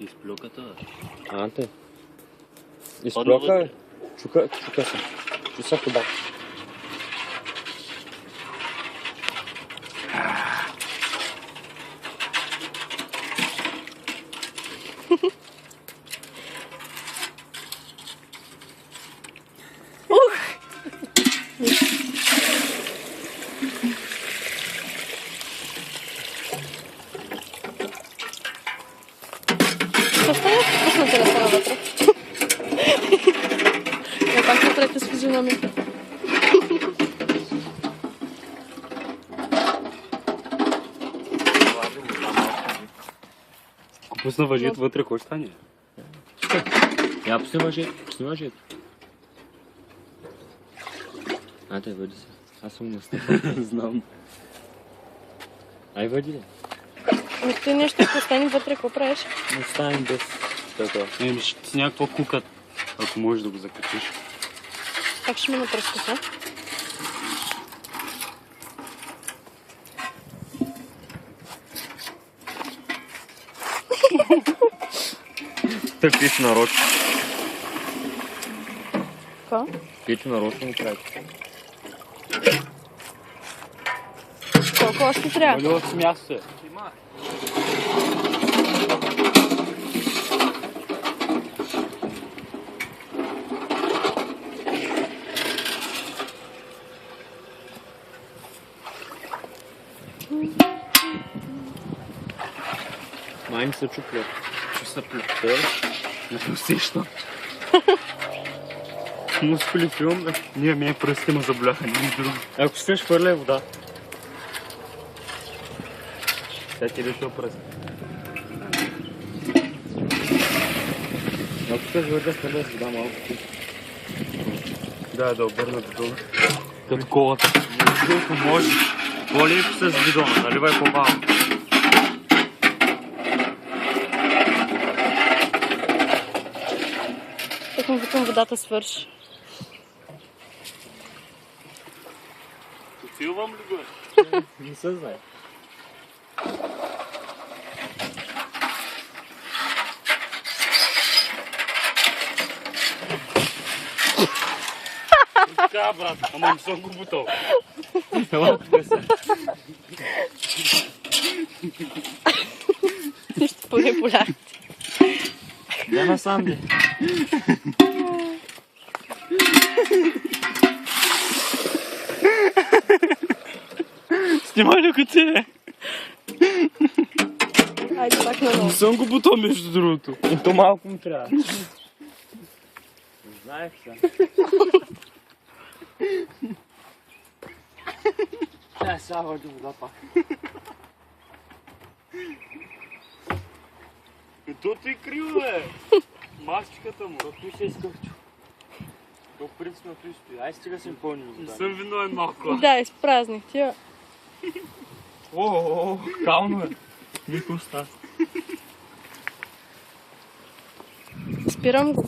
Изплюката. Анте. Изплюка. Чука се. Чуса хубав. Защо не пусна телефона вътре? Я пак направите с физиономията. Ако пусна въжето вътре, кой ще стане? Я пусни въжето. Анте, въди се. Аз съм настъпен. Знам. Ай, въди ли? Но ти нещо ще стане вътре, какво правиш? Не ставим без такова. Ще си някаква кука, ако можеш да го закачиш. Как ще ме напръската? Той пичо нарочно. Какво? Пичо нарочно го прави. Колко още трябва? Вали от място се. Май ми се чупля. Че се плюкте. Не усещам. Мускули филм, бе. Ние ми пръстите ме заболяха, не друго. Ако ще хвърля вода. Сега ти решил пръст. Ако ще хвърля, хвърля с вода малко. Да обърна бидона. Като колата. Колко можеш. По-леко с бидона, наливай по-малко. Так му викам водата свърши. Филвам ли го? Не се знае. Така, брат, ама не съм го бутал. Ела, тук се. Нищо поне поляхте. Да насам бе. Снимай ли те? Айде пак на ново. Не съм го бутал, между другото. И то малко му трябва. Знаех се. Да, сега води вода пак. Тото е криво, бе. Масичката му. Какви ще исках чу? Тук принцип на той стои. Ай стига си пълни Не вода. съм виновен малко. Да, изпразних тия. О, кално е. Нико става. Спирам го.